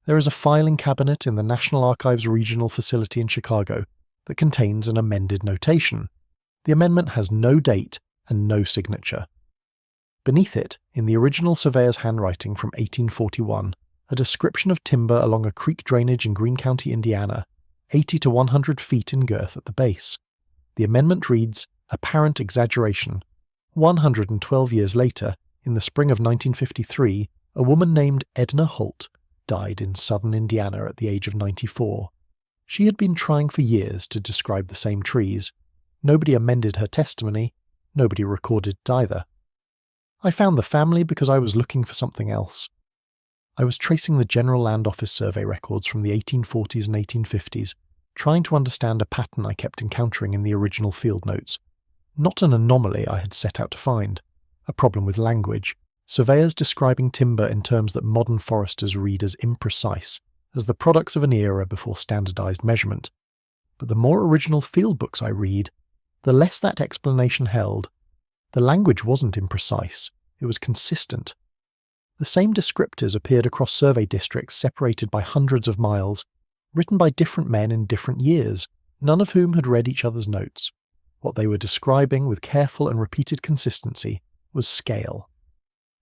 There is a filing cabinet in the National Archives Regional Facility in Chicago that contains an amended notation. The amendment has no date and no signature. Beneath it, in the original surveyor's handwriting from 1841, a description of timber along a creek drainage in Greene County, Indiana, 80 to 100 feet in girth at the base. The amendment reads, "Apparent exaggeration." 112 years later, in the spring of 1953, a woman named Edna Holt died in southern Indiana at the age of 94. She had been trying for years to describe the same trees. Nobody amended her testimony, nobody recorded it either. I found the family because I was looking for something else. I was tracing the General Land Office survey records from the 1840s and 1850s, trying to understand a pattern I kept encountering in the original field notes. Not an anomaly I had set out to find, a problem with language, surveyors describing timber in terms that modern foresters read as imprecise, as the products of an era before standardized measurement. But the more original field books I read, the less that explanation held. The language wasn't imprecise, it was consistent. The same descriptors appeared across survey districts separated by hundreds of miles, written by different men in different years, none of whom had read each other's notes. What they were describing with careful and repeated consistency was scale.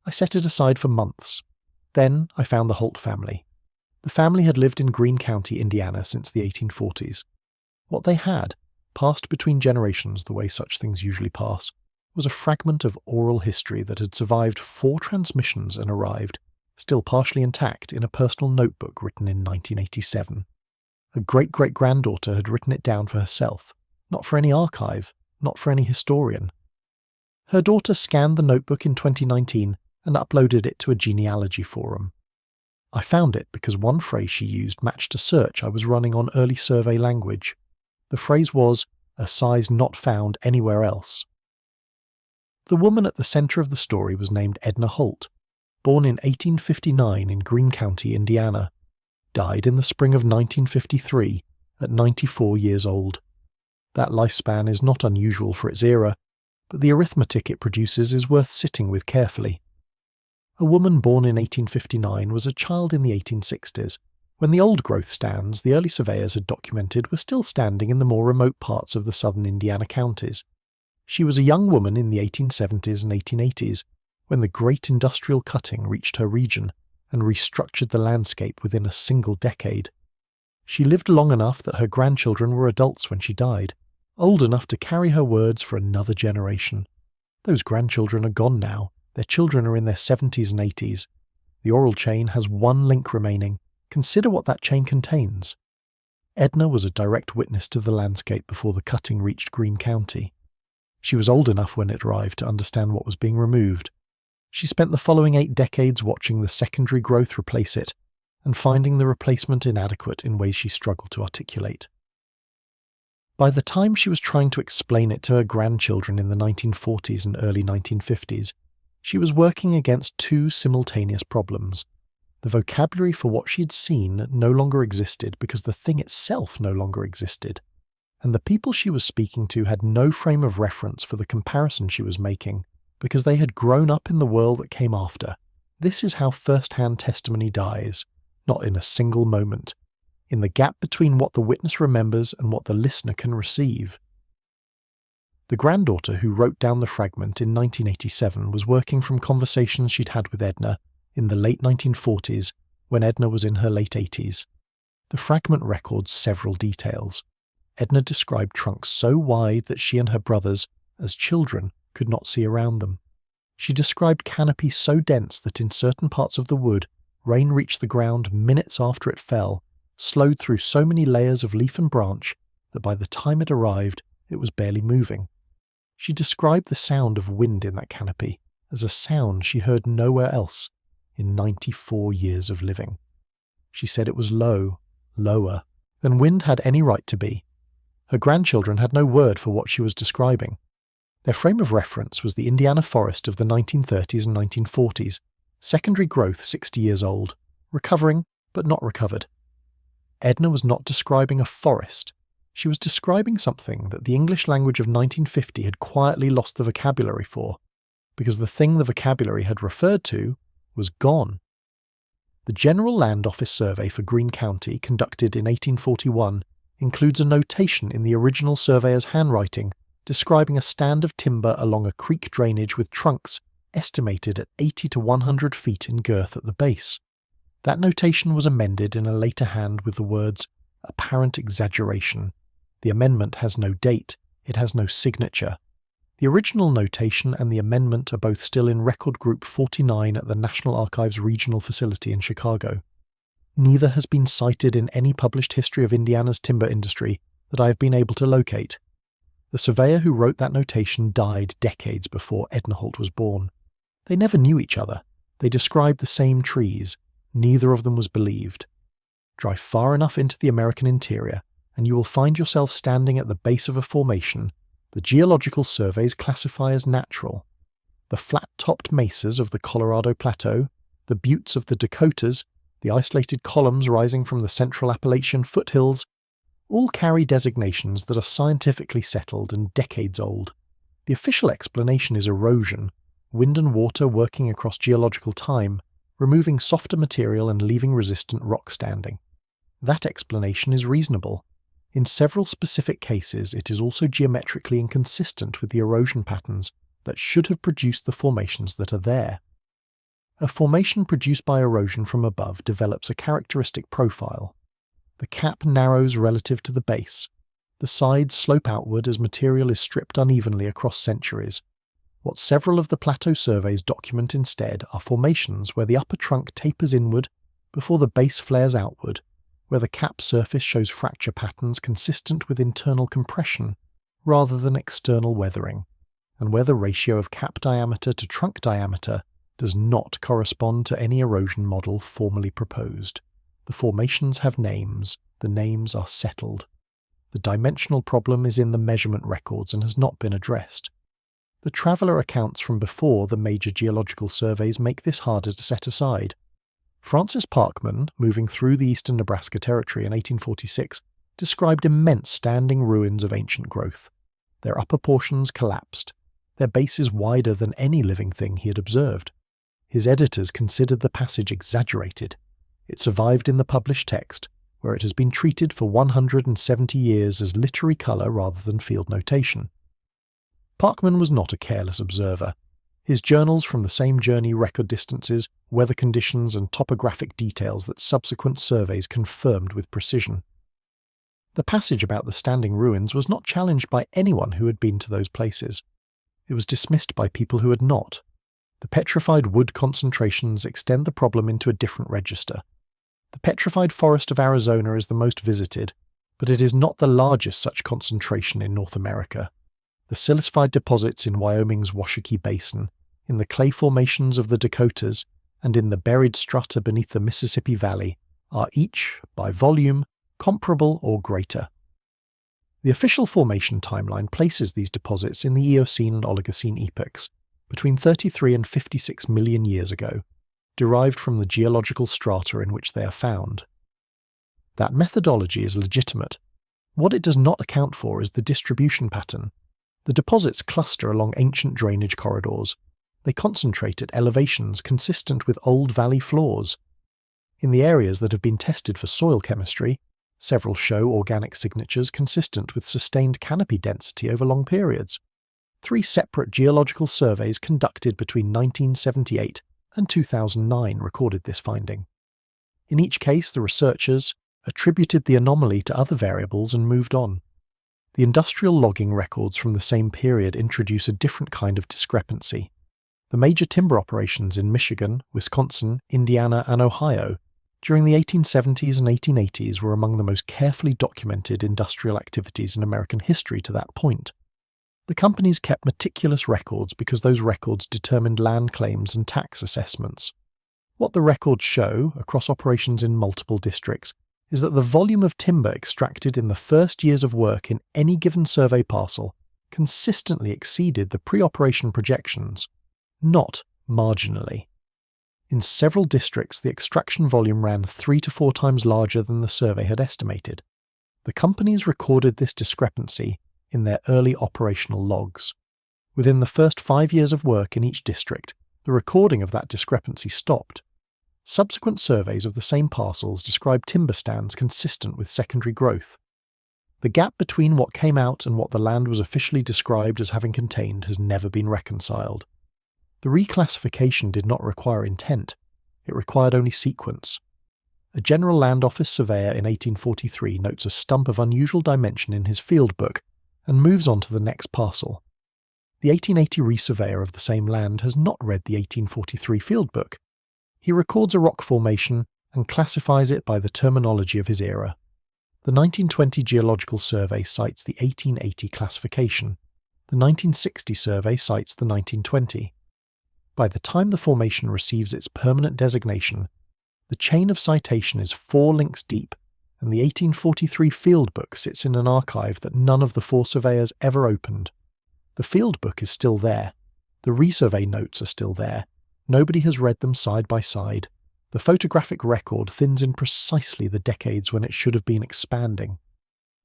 I set it aside for months. Then I found the Holt family. The family had lived in Greene County, Indiana since the 1840s. What they had, passed between generations the way such things usually pass, was a fragment of oral history that had survived 4 transmissions and arrived, still partially intact, in a personal notebook written in 1987. A great-great-granddaughter had written it down for herself, not for any archive, not for any historian. Her daughter scanned the notebook in 2019 and uploaded it to a genealogy forum. I found it because one phrase she used matched a search I was running on early survey language. The phrase was, "a size not found anywhere else." The woman at the centre of the story was named Edna Holt, born in 1859 in Greene County, Indiana. Died in the spring of 1953 at 94 years old. That lifespan is not unusual for its era, but the arithmetic it produces is worth sitting with carefully. A woman born in 1859 was a child in the 1860s, when the old growth stands the early surveyors had documented were still standing in the more remote parts of the southern Indiana counties. She was a young woman in the 1870s and 1880s, when the great industrial cutting reached her region and restructured the landscape within a single decade. She lived long enough that her grandchildren were adults when she died, old enough to carry her words for another generation. Those grandchildren are gone now. Their children are in their 70s and 80s. The oral chain has one link remaining. Consider what that chain contains. Edna was a direct witness to the landscape before the cutting reached Greene County. She was old enough when it arrived to understand what was being removed. She spent the following 8 decades watching the secondary growth replace it, and finding the replacement inadequate in ways she struggled to articulate. By the time she was trying to explain it to her grandchildren in the 1940s and early 1950s, she was working against 2 simultaneous problems. The vocabulary for what she had seen no longer existed because the thing itself no longer existed, and the people she was speaking to had no frame of reference for the comparison she was making because they had grown up in the world that came after. This is how first-hand testimony dies, not in a single moment, in the gap between what the witness remembers and what the listener can receive. The granddaughter who wrote down the fragment in 1987 was working from conversations she'd had with Edna in the late 1940s when Edna was in her late 80s. The fragment records several details. Edna described trunks so wide that she and her brothers, as children, could not see around them. She described canopy so dense that in certain parts of the wood, rain reached the ground minutes after it fell, slowed through so many layers of leaf and branch that by the time it arrived, it was barely moving. She described the sound of wind in that canopy as a sound she heard nowhere else in 94 years of living. She said it was low, lower, than wind had any right to be. Her grandchildren had no word for what she was describing. Their frame of reference was the Indiana forest of the 1930s and 1940s, secondary growth 60 years old, recovering but not recovered. Edna was not describing a forest. She was describing something that the English language of 1950 had quietly lost the vocabulary for, because the thing the vocabulary had referred to was gone. The General Land Office survey for Greene County, conducted in 1841, includes a notation in the original surveyor's handwriting describing a stand of timber along a creek drainage with trunks estimated at 80 to 100 feet in girth at the base. That notation was amended in a later hand with the words, "apparent exaggeration." The amendment has no date, it has no signature. The original notation and the amendment are both still in Record Group 49 at the National Archives Regional Facility in Chicago. Neither has been cited in any published history of Indiana's timber industry that I have been able to locate. The surveyor who wrote that notation died decades before Edna Holt was born. They never knew each other. They described the same trees. Neither of them was believed. Drive far enough into the American interior, and you will find yourself standing at the base of a formation the geological surveys classify as natural. The flat-topped mesas of the Colorado Plateau, the buttes of the Dakotas, the isolated columns rising from the Central Appalachian foothills, all carry designations that are scientifically settled and decades old. The official explanation is erosion, wind and water working across geological time, removing softer material and leaving resistant rock standing. That explanation is reasonable. In several specific cases, it is also geometrically inconsistent with the erosion patterns that should have produced the formations that are there. A formation produced by erosion from above develops a characteristic profile. The cap narrows relative to the base. The sides slope outward as material is stripped unevenly across centuries. What several of the plateau surveys document instead are formations where the upper trunk tapers inward before the base flares outward, where the cap surface shows fracture patterns consistent with internal compression rather than external weathering, and where the ratio of cap diameter to trunk diameter does not correspond to any erosion model formally proposed. The formations have names. The names are settled. The dimensional problem is in the measurement records and has not been addressed. The traveller accounts from before the major geological surveys make this harder to set aside. Francis Parkman, moving through the eastern Nebraska Territory in 1846, described immense standing ruins of ancient growth. Their upper portions collapsed, their bases wider than any living thing he had observed. His editors considered the passage exaggerated. It survived in the published text, where it has been treated for 170 years as literary colour rather than field notation. Parkman was not a careless observer. His journals from the same journey record distances, weather conditions and topographic details that subsequent surveys confirmed with precision. The passage about the standing ruins was not challenged by anyone who had been to those places. It was dismissed by people who had not. The petrified wood concentrations extend the problem into a different register. The petrified forest of Arizona is the most visited, but it is not the largest such concentration in North America. The silicified deposits in Wyoming's Washakie Basin, in the clay formations of the Dakotas, and in the buried strata beneath the Mississippi Valley are each, by volume, comparable or greater. The official formation timeline places these deposits in the Eocene and Oligocene epochs, between 33 and 56 million years ago, derived from the geological strata in which they are found. That methodology is legitimate. What it does not account for is the distribution pattern. The deposits cluster along ancient drainage corridors. They concentrate at elevations consistent with old valley floors. In the areas that have been tested for soil chemistry, several show organic signatures consistent with sustained canopy density over long periods. 3 separate geological surveys conducted between 1978 and 2009 recorded this finding. In each case, the researchers attributed the anomaly to other variables and moved on. The industrial logging records from the same period introduce a different kind of discrepancy. The major timber operations in Michigan, Wisconsin, Indiana, and Ohio during the 1870s and 1880s were among the most carefully documented industrial activities in American history to that point. The companies kept meticulous records because those records determined land claims and tax assessments. What the records show, across operations in multiple districts, is that the volume of timber extracted in the first years of work in any given survey parcel consistently exceeded the pre-operation projections, not marginally. In several districts, the extraction volume ran 3 to 4 times larger than the survey had estimated. The companies recorded this discrepancy in their early operational logs. Within the first 5 years of work in each district, the recording of that discrepancy stopped. Subsequent surveys of the same parcels describe timber stands consistent with secondary growth. The gap between what came out and what the land was officially described as having contained has never been reconciled. The reclassification did not require intent, it required only sequence. A General Land Office surveyor in 1843 notes a stump of unusual dimension in his field book and moves on to the next parcel. The 1880 resurveyor of the same land has not read the 1843 field book. He records a rock formation and classifies it by the terminology of his era. The 1920 Geological Survey cites the 1880 classification. The 1960 survey cites the 1920. By the time the formation receives its permanent designation, the chain of citation is 4 links deep, and the 1843 field book sits in an archive that none of the 4 surveyors ever opened. The field book is still there. The resurvey notes are still there. Nobody has read them side by side. The photographic record thins in precisely the decades when it should have been expanding.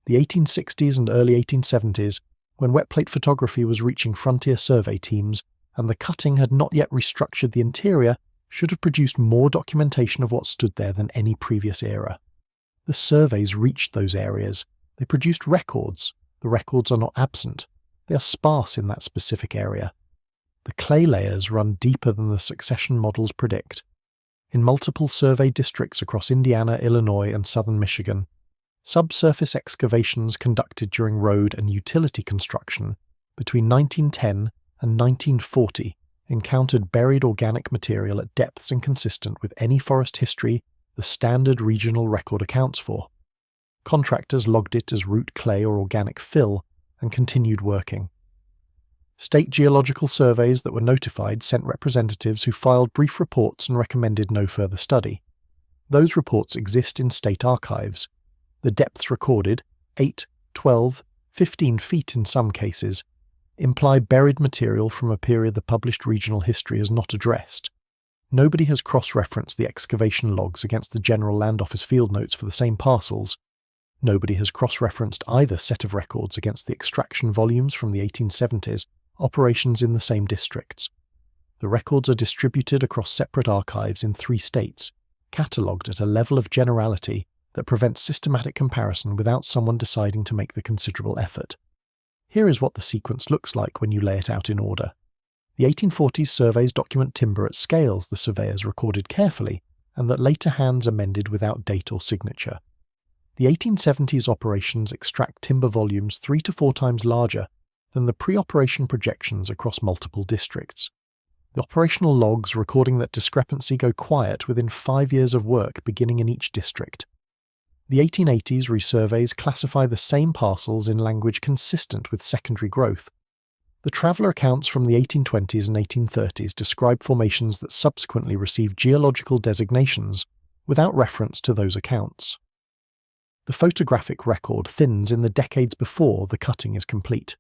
The 1860s and early 1870s, when wet plate photography was reaching frontier survey teams, and the cutting had not yet restructured the interior, should have produced more documentation of what stood there than any previous era. The surveys reached those areas. They produced records. The records are not absent. They are sparse in that specific area. The clay layers run deeper than the succession models predict. In multiple survey districts across Indiana, Illinois, and southern Michigan, subsurface excavations conducted during road and utility construction between 1910 and 1940 encountered buried organic material at depths inconsistent with any forest history the standard regional record accounts for. Contractors logged it as root clay or organic fill and continued working. State geological surveys that were notified sent representatives who filed brief reports and recommended no further study. Those reports exist in state archives. The depths recorded, 8, 12, 15 feet in some cases, imply buried material from a period the published regional history has not addressed. Nobody has cross-referenced the excavation logs against the General Land Office field notes for the same parcels. Nobody has cross-referenced either set of records against the extraction volumes from the 1870s, operations in the same districts. The records are distributed across separate archives in 3 states, catalogued at a level of generality that prevents systematic comparison without someone deciding to make the considerable effort. Here is what the sequence looks like when you lay it out in order. The 1840s surveys document timber at scales the surveyors recorded carefully, and that later hands amended without date or signature. The 1870s operations extract timber volumes 3 to 4 times larger than the pre-operation projections across multiple districts. The operational logs recording that discrepancy go quiet within 5 years of work beginning in each district. The 1880s resurveys classify the same parcels in language consistent with secondary growth. The traveller accounts from the 1820s and 1830s describe formations that subsequently received geological designations without reference to those accounts. The photographic record thins in the decades before the cutting is complete.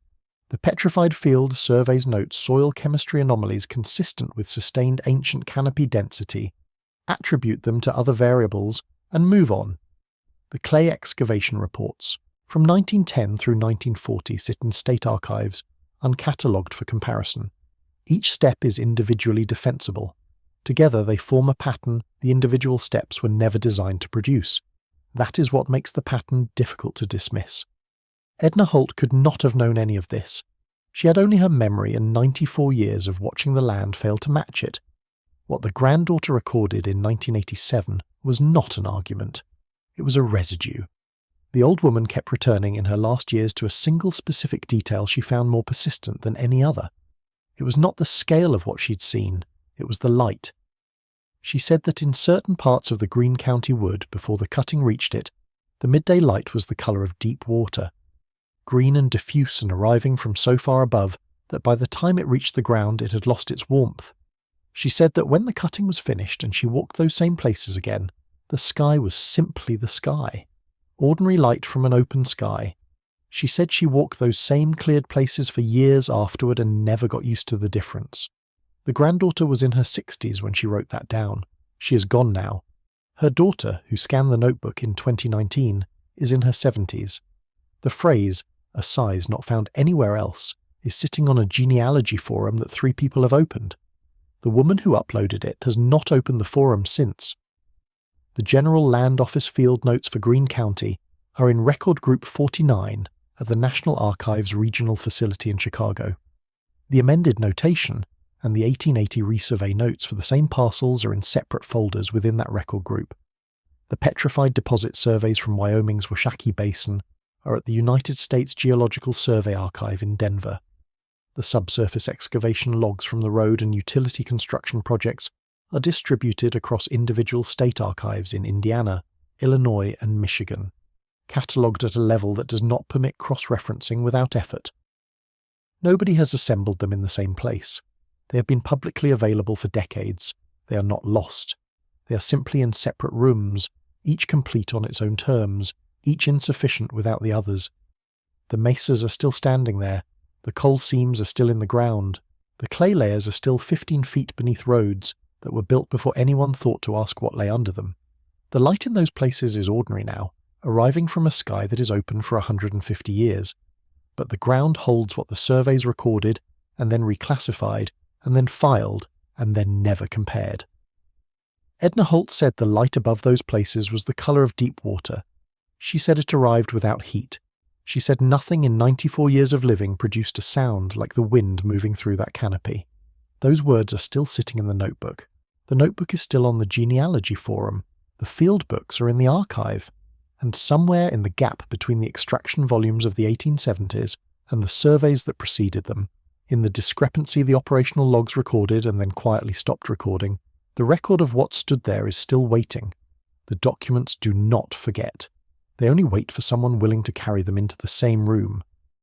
The petrified field surveys note soil chemistry anomalies consistent with sustained ancient canopy density, attribute them to other variables, and move on. The clay excavation reports, from 1910 through 1940, sit in state archives, uncatalogued for comparison. Each step is individually defensible. Together they form a pattern the individual steps were never designed to produce. That is what makes the pattern difficult to dismiss. Edna Holt could not have known any of this. She had only her memory and 94 years of watching the land fail to match it. What the granddaughter recorded in 1987 was not an argument. It was a residue. The old woman kept returning in her last years to a single specific detail she found more persistent than any other. It was not the scale of what she'd seen, it was the light. She said that in certain parts of the Greene County wood, before the cutting reached it, the midday light was the colour of deep water, green and diffuse and arriving from so far above that by the time it reached the ground it had lost its warmth. She said that when the cutting was finished and she walked those same places again, the sky was simply the sky. Ordinary light from an open sky. She said she walked those same cleared places for years afterward and never got used to the difference. The granddaughter was in her 60s when she wrote that down. She is gone now. Her daughter, who scanned the notebook in 2019, is in her 70s. The phrase, a size not found anywhere else, is sitting on a genealogy forum that 3 people have opened. The woman who uploaded it has not opened the forum since. The General Land Office field notes for Greene County are in Record Group 49 at the National Archives Regional Facility in Chicago. The amended notation and the 1880 resurvey notes for the same parcels are in separate folders within that record group. The petrified deposit surveys from Wyoming's Washakie Basin are at the United States Geological Survey Archive in Denver. The subsurface excavation logs from the road and utility construction projects are distributed across individual state archives in Indiana, Illinois, and Michigan, catalogued at a level that does not permit cross-referencing without effort. Nobody has assembled them in the same place. They have been publicly available for decades. They are not lost. They are simply in separate rooms, each complete on its own terms, each insufficient without the others. The mesas are still standing there. The coal seams are still in the ground. The clay layers are still 15 feet beneath roads that were built before anyone thought to ask what lay under them. The light in those places is ordinary now, arriving from a sky that is open for 150 years. But the ground holds what the surveys recorded, and then reclassified, and then filed, and then never compared. Edna Holt said the light above those places was the colour of deep water. She said it arrived without heat. She said nothing in 94 years of living produced a sound like the wind moving through that canopy. Those words are still sitting in the notebook. The notebook is still on the genealogy forum. The field books are in the archive. And somewhere in the gap between the extraction volumes of the 1870s and the surveys that preceded them, in the discrepancy the operational logs recorded and then quietly stopped recording, the record of what stood there is still waiting. The documents do not forget. They only wait for someone willing to carry them into the same room,